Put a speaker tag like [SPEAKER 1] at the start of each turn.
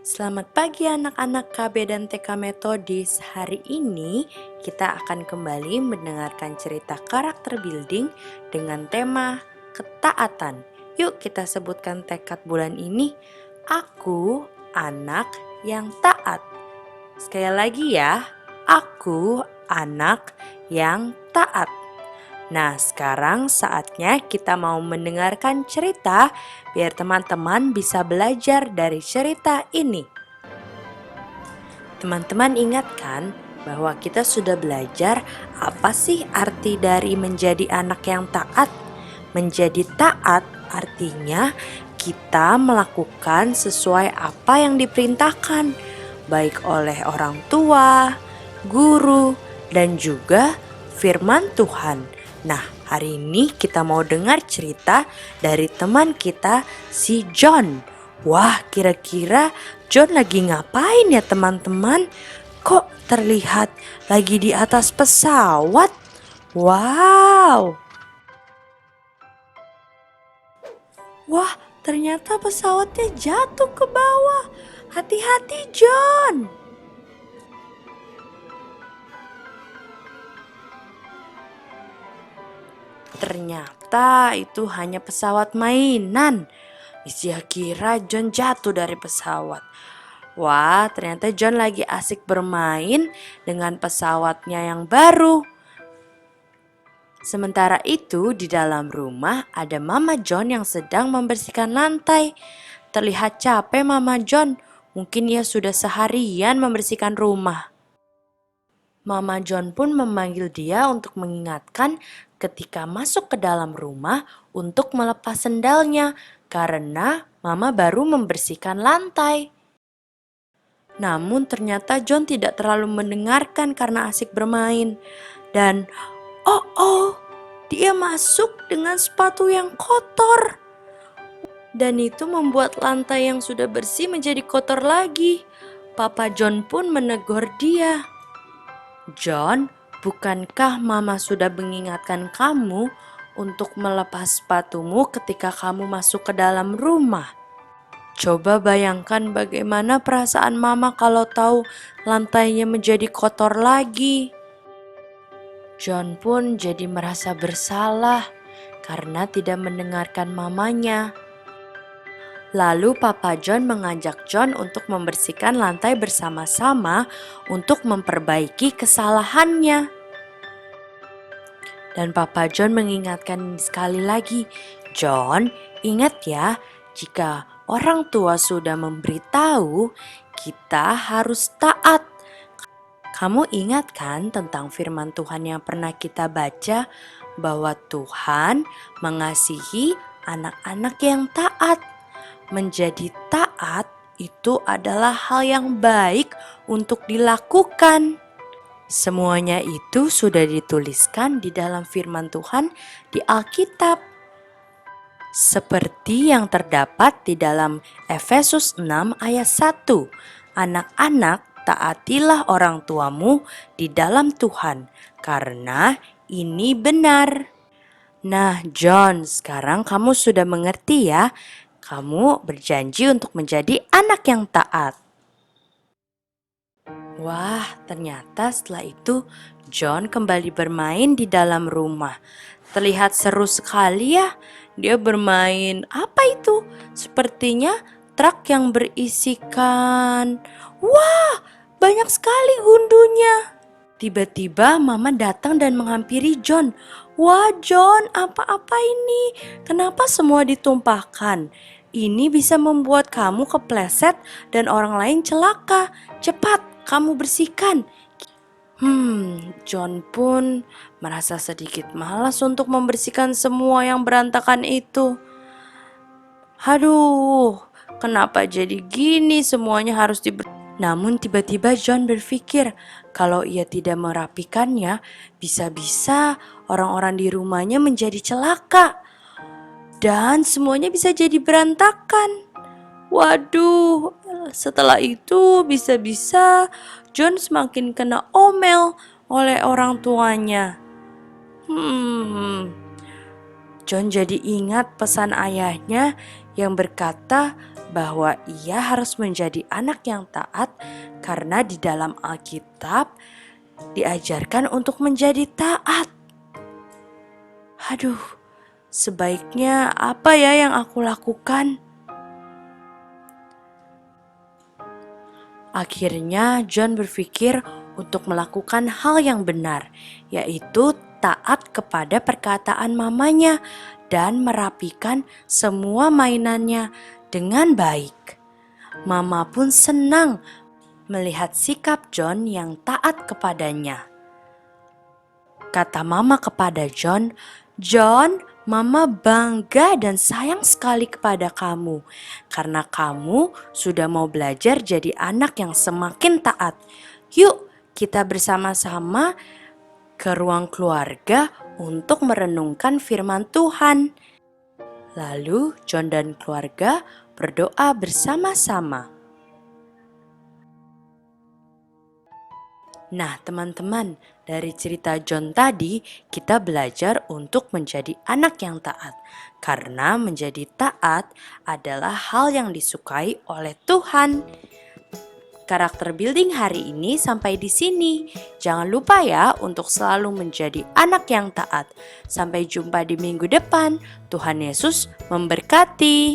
[SPEAKER 1] Selamat pagi anak-anak KB dan TK Metodis. Hari ini kita akan kembali mendengarkan cerita karakter building dengan tema ketaatan. Yuk kita sebutkan tekad bulan ini. Aku anak yang taat. Sekali lagi ya, aku anak yang taat. Nah, sekarang saatnya kita mau mendengarkan cerita biar teman-teman bisa belajar dari cerita ini. Teman-teman ingat kan bahwa kita sudah belajar apa sih arti dari menjadi anak yang taat? Menjadi taat artinya kita melakukan sesuai apa yang diperintahkan, baik oleh orang tua, guru, dan juga firman Tuhan. Nah, hari ini kita mau dengar cerita dari teman kita si John. Wah, kira-kira John lagi ngapain ya teman-teman? Kok terlihat lagi di atas pesawat? Wow. Wah, ternyata pesawatnya jatuh ke bawah. Hati-hati John. Ternyata itu hanya pesawat mainan. Dia kira John jatuh dari pesawat. Wah, ternyata John lagi asik bermain dengan pesawatnya yang baru. Sementara itu, di dalam rumah ada Mama John yang sedang membersihkan lantai. Terlihat capek Mama John. Mungkin ia sudah seharian membersihkan rumah. Mama John pun memanggil dia untuk mengingatkan ketika masuk ke dalam rumah untuk melepas sendalnya karena Mama baru membersihkan lantai. Namun ternyata John tidak terlalu mendengarkan karena asik bermain. Dan dia masuk dengan sepatu yang kotor. Dan itu membuat lantai yang sudah bersih menjadi kotor lagi. Papa John pun menegur dia. John, bukankah Mama sudah mengingatkan kamu untuk melepas sepatumu ketika kamu masuk ke dalam rumah? Coba bayangkan bagaimana perasaan Mama kalau tahu lantainya menjadi kotor lagi. John pun jadi merasa bersalah karena tidak mendengarkan mamanya. Lalu Papa John mengajak John untuk membersihkan lantai bersama-sama untuk memperbaiki kesalahannya. Dan Papa John mengingatkan sekali lagi, John, ingat ya, jika orang tua sudah memberitahu, kita harus taat. Kamu ingat kan tentang firman Tuhan yang pernah kita baca bahwa Tuhan mengasihi anak-anak yang taat. Menjadi taat itu adalah hal yang baik untuk dilakukan. Semuanya itu sudah dituliskan di dalam firman Tuhan di Alkitab. Seperti yang terdapat di dalam Efesus 6 ayat 1. Anak-anak, taatilah orang tuamu di dalam Tuhan, karena ini benar. Nah, John, sekarang kamu sudah mengerti ya. Kamu berjanji untuk menjadi anak yang taat. Wah, ternyata setelah itu John kembali bermain di dalam rumah. Terlihat seru sekali ya. Dia bermain apa itu? Sepertinya truk yang berisikan. Wah, banyak sekali gundunya. Tiba-tiba Mama datang dan menghampiri John. Wah John, apa-apa ini? Kenapa semua ditumpahkan? Ini bisa membuat kamu kepleset dan orang lain celaka. Cepat, kamu bersihkan. John pun merasa sedikit malas untuk membersihkan semua yang berantakan itu. Aduh, kenapa jadi gini semuanya harus Namun tiba-tiba John berpikir kalau ia tidak merapikannya, bisa-bisa orang-orang di rumahnya menjadi celaka. Dan semuanya bisa jadi berantakan. Waduh, setelah itu bisa-bisa John semakin kena omel oleh orang tuanya. John jadi ingat pesan ayahnya yang berkata bahwa ia harus menjadi anak yang taat karena di dalam Alkitab diajarkan untuk menjadi taat. Aduh, sebaiknya apa ya yang aku lakukan? Akhirnya John berpikir untuk melakukan hal yang benar, yaitu taat kepada perkataan mamanya dan merapikan semua mainannya dengan baik. Mama pun senang melihat sikap John yang taat kepadanya. Kata mama kepada John, "John, mama bangga dan sayang sekali kepada kamu karena kamu sudah mau belajar jadi anak yang semakin taat. Yuk, kita bersama-sama ke ruang keluarga untuk merenungkan firman Tuhan." Lalu John dan keluarga berdoa bersama-sama. Nah, teman-teman, dari cerita John tadi kita belajar untuk menjadi anak yang taat. Karena menjadi taat adalah hal yang disukai oleh Tuhan. Karakter building hari ini sampai di sini. Jangan lupa ya untuk selalu menjadi anak yang taat. Sampai jumpa di minggu depan. Tuhan Yesus memberkati.